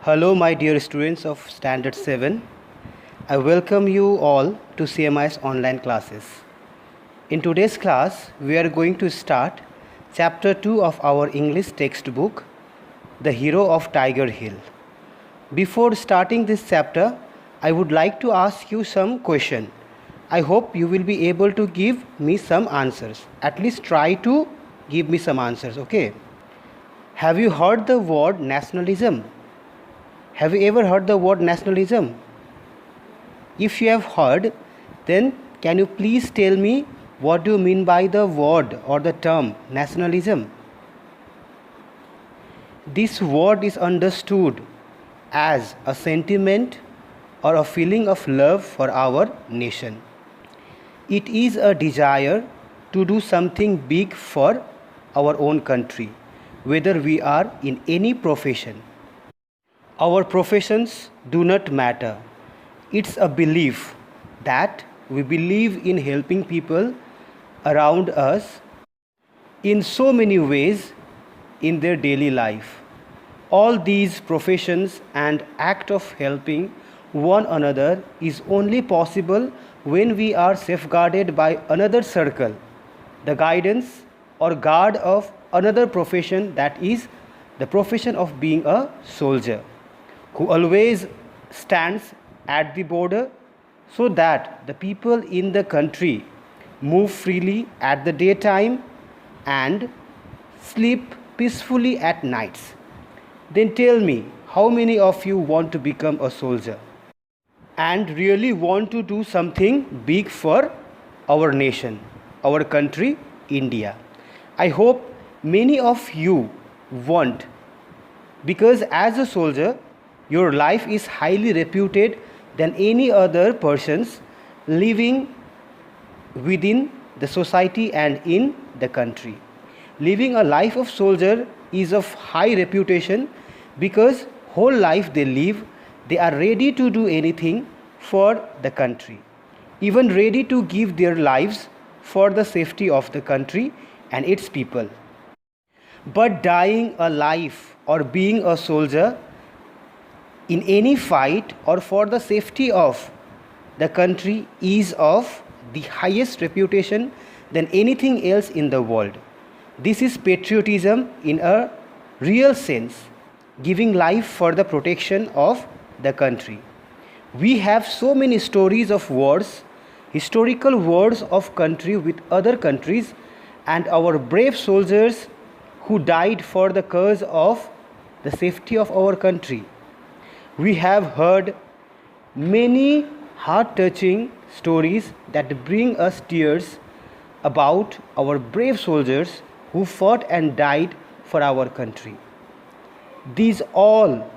Hello, my dear students of Standard 7. I welcome you all to CMI's online classes. In today's class, we are going to start Chapter 2 of our English textbook, The Hero of Tiger Hill. Before starting this chapter, I would like to ask you some question. I hope you will be able to give me some answers. At least try to give me some answers, okay? Have you heard the word nationalism? Have you ever heard the word nationalism? If you have heard, then can you please tell me what do you mean by the word or the term nationalism? This word is understood as a sentiment or a feeling of love for our nation. It is a desire to do something big for our own country, whether we are in any profession. Our professions do not matter. It's a belief that we believe in helping people around us in so many ways in their daily life. All these professions and act of helping one another is only possible when we are safeguarded by another circle, the guidance or guard of another profession, that is the profession of being a soldier, who always stands at the border so that the people in the country move freely at the daytime and sleep peacefully at nights. Then tell me, how many of you want to become a soldier and really want to do something big for our nation, our country, India? I hope many of you want, because as a soldier, your life is highly reputed than any other persons living within the society and in the country. Living a life of soldier is of high reputation because whole life they live, they are ready to do anything for the country, even ready to give their lives for the safety of the country and its people. But dying a life or being a soldier in any fight or for the safety of the country is of the highest reputation than anything else in the world. This is patriotism in a real sense, giving life for the protection of the country. We have so many stories of wars, historical wars of country with other countries, and our brave soldiers who died for the cause of the safety of our country. We have heard many heart-touching stories that bring us tears about our brave soldiers who fought and died for our country. These all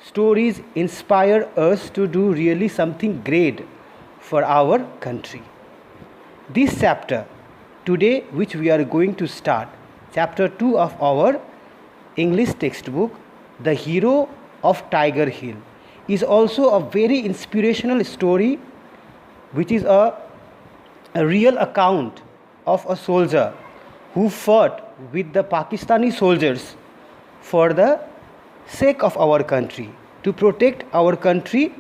stories inspire us to do really something great for our country. This chapter today, which we are going to start, chapter 2 of our English textbook, The Hero of Tiger Hill, is also a very inspirational story, which is a real account of a soldier who fought with the Pakistani soldiers for the sake of our country, to protect our country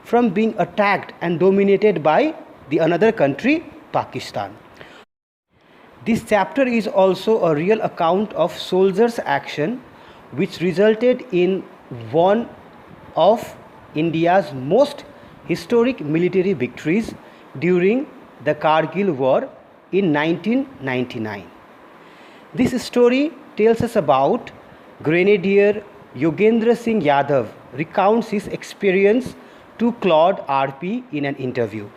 from being attacked and dominated by the another country, Pakistan. This chapter is also a real account of soldiers' action, which resulted in one of India's most historic military victories during the Kargil War in 1999. This story tells us about Grenadier Yogendra Singh Yadav recounts his experience to Claude RP in an interview.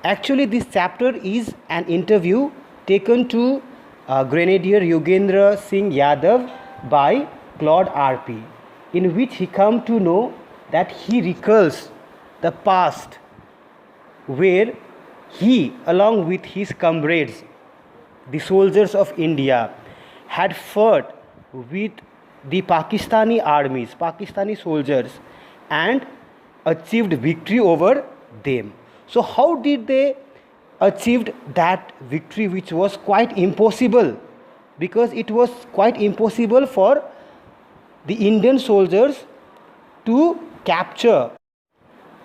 Actually, this chapter is an interview taken to Grenadier Yogendra Singh Yadav by Claude RP, in which he come to know that he recalls the past where he, along with his comrades, the soldiers of India, had fought with the Pakistani armies, Pakistani soldiers, and achieved victory over them. So how did they achieve that victory, which was quite impossible? Because it was quite impossible for the Indian soldiers to capture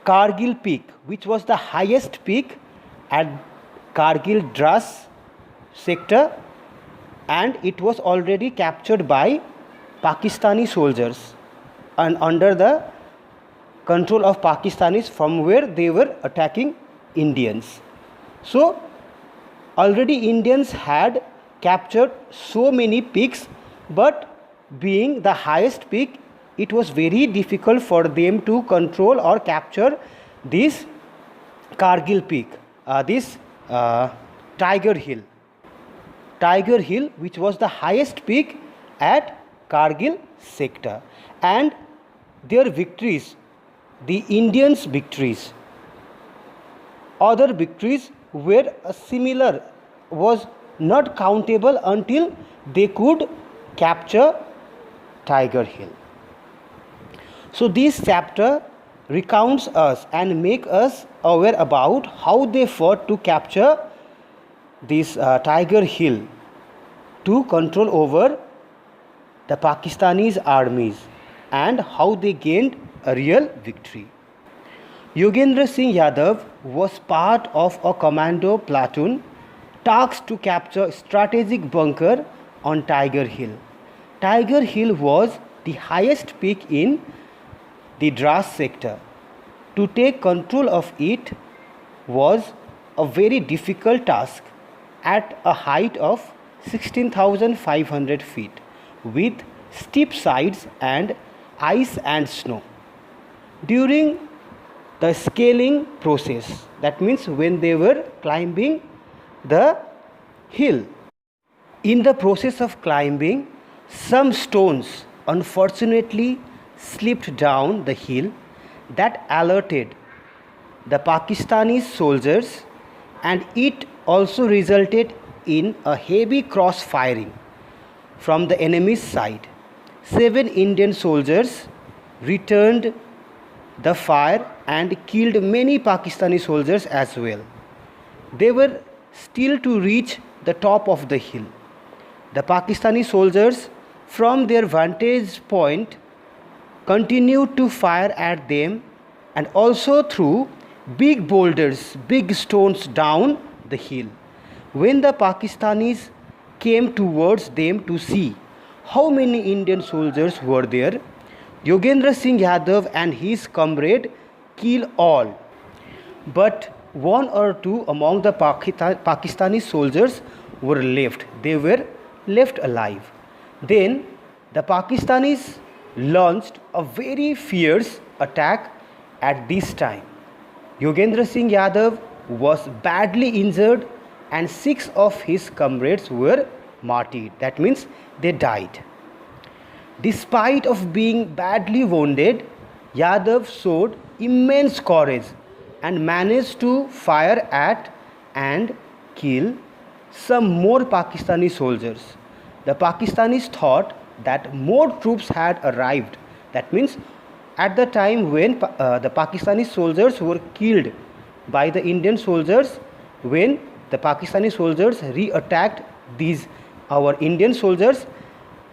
Kargil peak, which was the highest peak at Kargil Dras sector, and it was already captured by Pakistani soldiers and under the control of Pakistanis, from where they were attacking Indians. So already Indians had captured so many peaks, but being the highest peak, it was very difficult for them to control or capture this Kargil peak, this Tiger Hill. Tiger Hill, which was the highest peak at Kargil sector, and their victories, the Indians' victories, other victories were similar, was not countable until they could capture Tiger Hill. So this chapter recounts us and make us aware about how they fought to capture this Tiger Hill to control over the Pakistanis armies and how they gained a real victory. Yogendra Singh Yadav was part of a commando platoon tasked to capture strategic bunker on Tiger Hill. Tiger Hill was the highest peak in the Dras sector. To take control of it was a very difficult task at a height of 16,500 feet with steep sides and ice and snow. During the scaling process, that means when they were climbing the hill, in the process of climbing, some stones unfortunately slipped down the hill that alerted the Pakistani soldiers, and it also resulted in a heavy cross firing from the enemy's side. 7 Indian soldiers returned the fire and killed many Pakistani soldiers as well. They were still to reach the top of the hill. The Pakistani soldiers, from their vantage point, continued to fire at them and also threw big boulders, big stones down the hill. When the Pakistanis came towards them to see how many Indian soldiers were there, Yogendra Singh Yadav and his comrade killed all. But 1 or 2 among the Pakistani soldiers were left. They were left alive. Then the Pakistanis launched a very fierce attack at this time. Yogendra Singh Yadav was badly injured and 6 of his comrades were martyred. That means they died. Despite of being badly wounded, Yadav showed immense courage and managed to fire at and kill some more Pakistani soldiers. The Pakistanis thought that more troops had arrived. That means at the time when the Pakistani soldiers were killed by the Indian soldiers, when the Pakistani soldiers re-attacked these our Indian soldiers,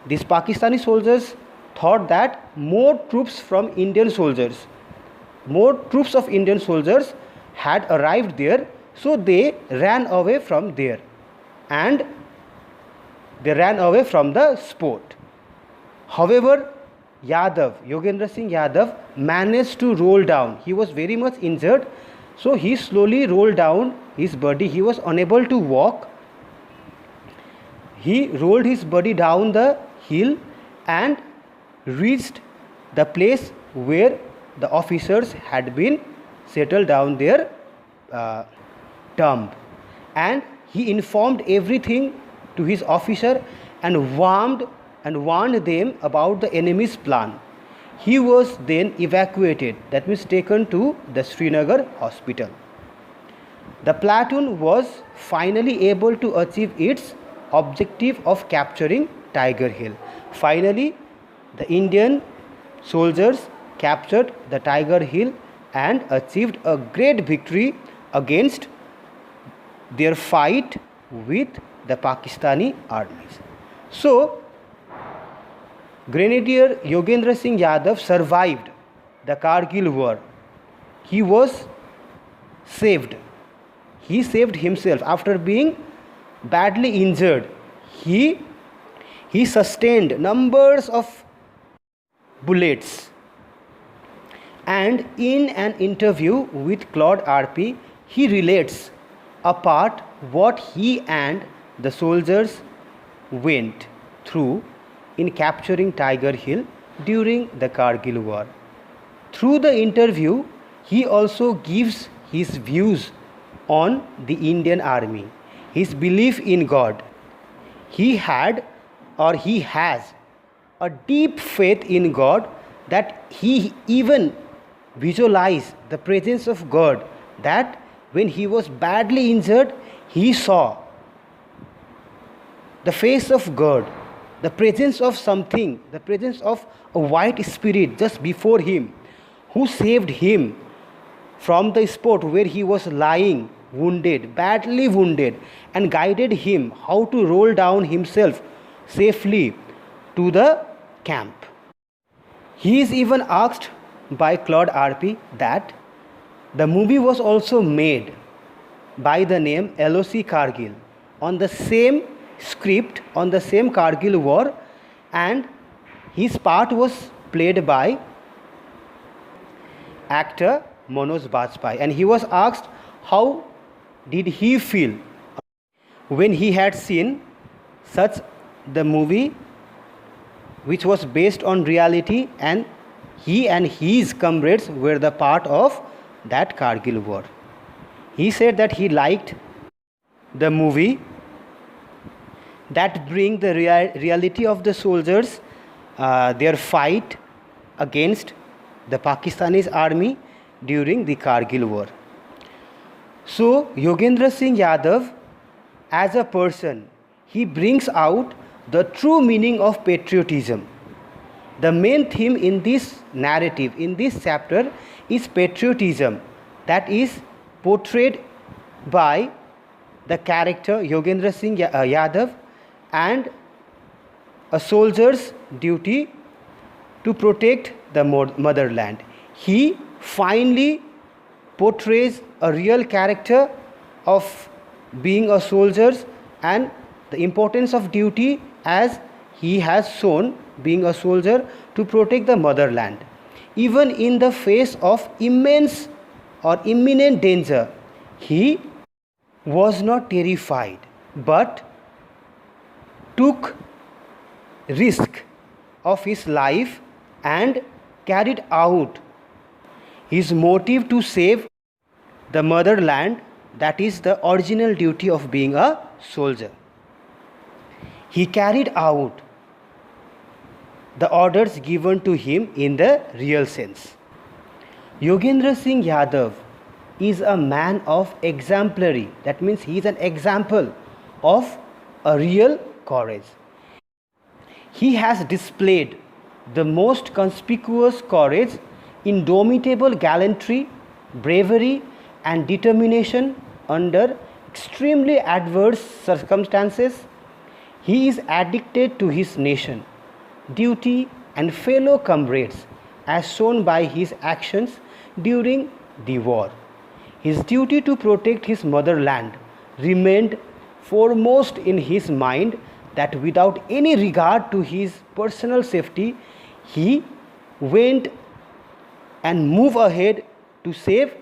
these Pakistani soldiers thought that more troops from Indian soldiers, more troops of Indian soldiers had arrived there, so they ran away from there and they ran away from the spot. However, Yogendra Singh Yadav managed to roll down. He was very much injured, so he slowly rolled down his body. He was unable to walk. He rolled his body down the hill and reached the place where the officers had been settled down their tomb, and he informed everything to his officer and warned them about the enemy's plan. He was then evacuated, that means taken to the Srinagar hospital. The platoon was finally able to achieve its objective of capturing Tiger Hill. Finally, the Indian soldiers captured the Tiger Hill and achieved a great victory against their fight with the Pakistani armies. So, Grenadier Yogendra Singh Yadav survived the Kargil war, he was saved. He saved himself after being badly injured. He sustained numbers of bullets. And in an interview with Claude RP, he relates apart what he and the soldiers went through in capturing Tiger Hill during the Kargil war. Through the interview, he also gives his views on the Indian army, his belief in God. He had or he has a deep faith in God that he even visualized the presence of God, that when he was badly injured, he saw the face of God, the presence of something, the presence of a white spirit just before him, who saved him from the spot where he was lying wounded, badly wounded, and guided him how to roll down himself safely to the camp. He is even asked by Claude RP that the movie was also made by the name LOC Kargil on the same script, on the same Kargil war, and his part was played by actor Manoj Bajpayee, and he was asked how did he feel when he had seen such the movie which was based on reality, and he and his comrades were the part of that Kargil war. He said that he liked the movie that bring the reality of the soldiers, their fight against the Pakistani army during the Kargil war. So Yogendra Singh Yadav, as a person, he brings out the true meaning of patriotism. The main theme in this narrative, in this chapter, is patriotism, that is portrayed by the character Yogendra Singh Yadav, and a soldier's duty to protect the motherland. He finally portrays a real character of being a soldier and the importance of duty, as he has shown being a soldier to protect the motherland. Even in the face of immense or imminent danger, he was not terrified but took risk of his life and carried out his motive to save the motherland, that is the original duty of being a soldier. He carried out the orders given to him in the real sense. Yogendra Singh Yadav is a man of exemplary, that means he is an example of a real courage. He has displayed the most conspicuous courage, indomitable gallantry, bravery, and determination under extremely adverse circumstances. He is addicted to his nation, duty, and fellow comrades, as shown by his actions during the war. His duty to protect his motherland remained foremost in his mind, that without any regard to his personal safety, he went and moved ahead to save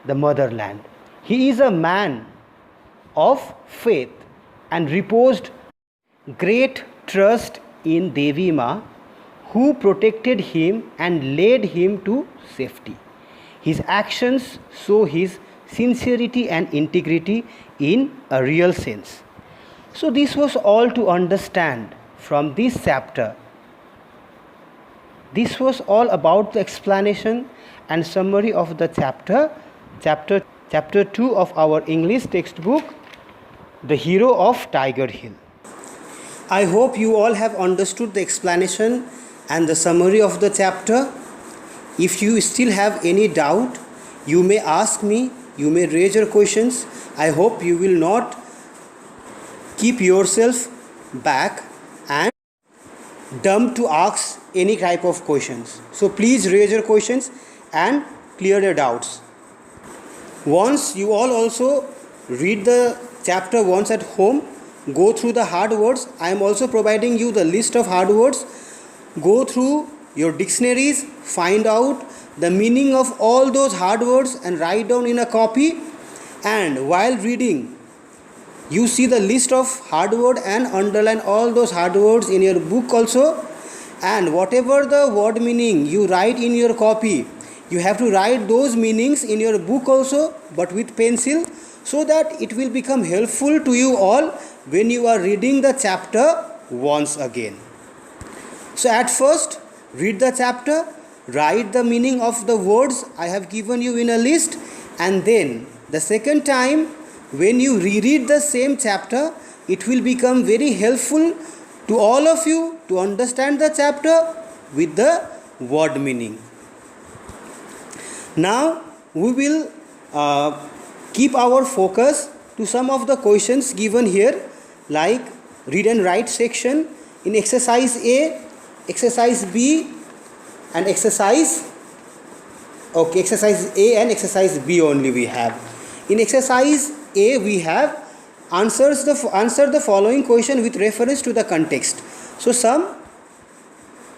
the motherland. He is a man of faith and reposed great trust in Devi Ma, who protected him and led him to safety. His actions show his sincerity and integrity in a real sense. So this was all to understand from this chapter. This was all about the explanation and summary of the chapter 2 of our English textbook, The Hero of Tiger Hill. I hope you all have understood the explanation and the summary of the chapter. If you still have any doubt, you may ask me, you may raise your questions. I hope you will not keep yourself back and dumb to ask any type of questions. So please raise your questions and clear your doubts. Once you all also read the chapter once at home, go through the hard words. I am also providing you the list of hard words. Go through your dictionaries, find out the meaning of all those hard words and write down in a copy. And while reading, you see the list of hard word and underline all those hard words in your book also. And whatever the word meaning you write in your copy, you have to write those meanings in your book also, but with pencil, so that it will become helpful to you all when you are reading the chapter once again. So at first, read the chapter, write the meaning of the words I have given you in a list, and then the second time when you reread the same chapter, it will become very helpful to all of you to understand the chapter with the word meaning. Now we will keep our focus to some of the questions given here, like read and write section in exercise A, exercise B, and exercise A and exercise B only we have. In exercise A we have answer the following question with reference to the context. So some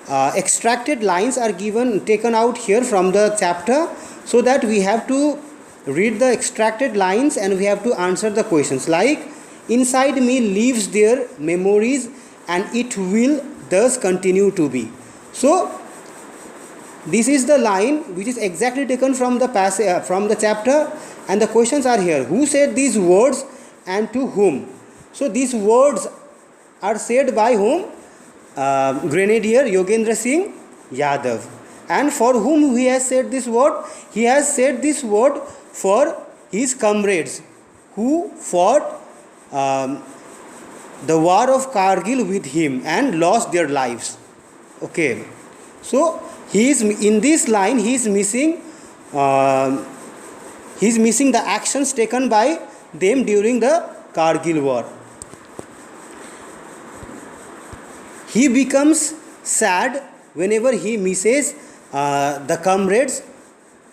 extracted lines are taken out here from the chapter, so that we have to read the extracted lines and we have to answer the questions, like inside me lives their memories and it will thus continue to be. So this is the line which is exactly taken from the passage from the chapter, and the questions are here. Who said these words and to whom? So these words are said by whom? Grenadier Yogendra Singh Yadav. And for whom he has said this word? He has said this word for his comrades who fought the war of Kargil with him and lost their lives. Okay. So he is in this line. He is missing the actions taken by them during the Kargil war. He becomes sad whenever he misses the comrades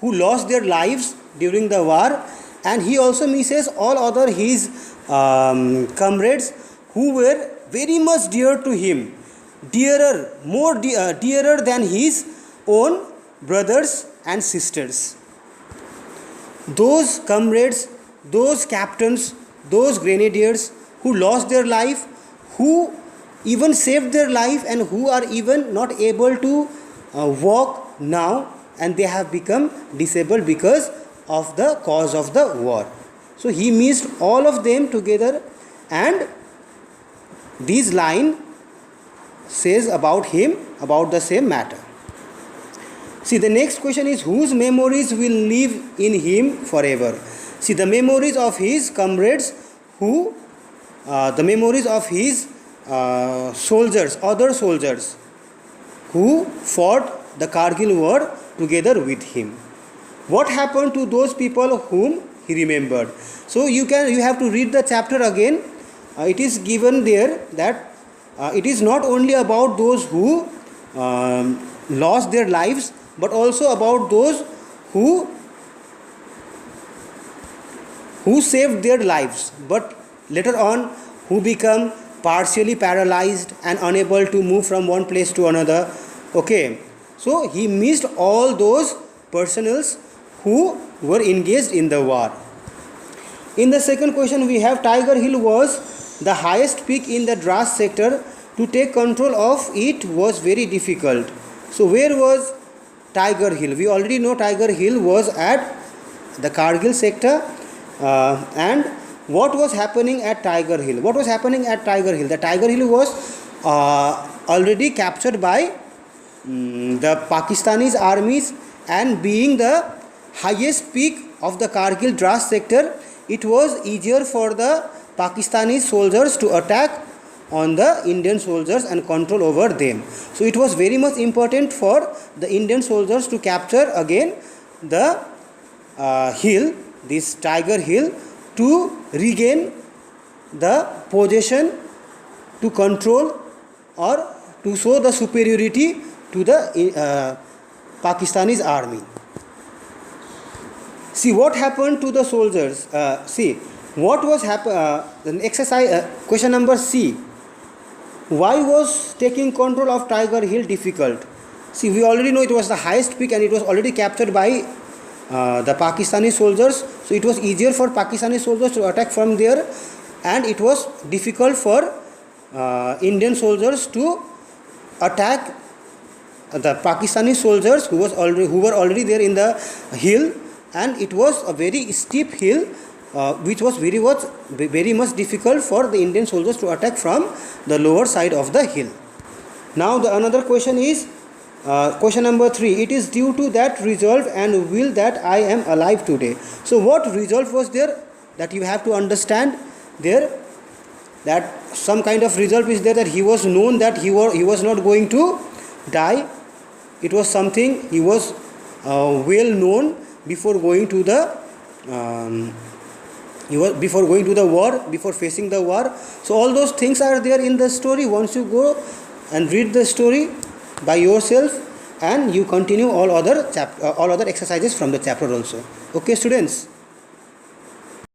who lost their lives during the war, and he also misses all other his comrades who were very much dear to him, dearer than his own brothers and sisters. Those comrades, those captains, those grenadiers who lost their life, who even saved their life, and who are even not able to walk now, and they have become disabled because of the cause of the war. So he missed all of them together, and this line says about him about the same matter. See, the next question is, whose memories will live in him forever? See, the memories of his comrades, the memories of his other soldiers who fought the Kargil war together with him. What happened to those people whom he remembered? So you have to read the chapter again. It is given there that it is not only about those who lost their lives, but also about those who saved their lives, but later on who become partially paralyzed and unable to move from one place to another. Okay, so he missed all those personnels who were engaged in the war. In the second question we have, Tiger Hill was the highest peak in the Dras sector. To take control of it was very difficult. So where was Tiger Hill? We already know Tiger Hill was at the Kargil sector. And what was happening at Tiger Hill? What was happening at Tiger Hill? The Tiger Hill was already captured by the Pakistani armies, and being the highest peak of the Kargil Dras sector, it was easier for the Pakistani soldiers to attack on the Indian soldiers and control over them. So it was very much important for the Indian soldiers to capture again the hill, this Tiger Hill, to regain the possession, to control or to show the superiority to the Pakistani's army. See what happened to the soldiers. See what was the exercise. Question number C. Why was taking control of Tiger Hill difficult? See, we already know it was the highest peak and it was already captured by the Pakistani soldiers. So it was easier for Pakistani soldiers to attack from there, and it was difficult for Indian soldiers to attack the Pakistani soldiers who were already there in the hill, and it was a very steep hill, which was very much difficult for the Indian soldiers to attack from the lower side of the hill. Now the another question is question number 3. It is due to that resolve and will that I am alive today. So what resolve was there, that you have to understand there, that some kind of resolve is there, that he was known that he was not going to die. It was something he was well known before going to the war, before facing the war. So all those things are there in the story. Once you go and read the story by yourself, and you continue all other exercises from the chapter also. Okay, students.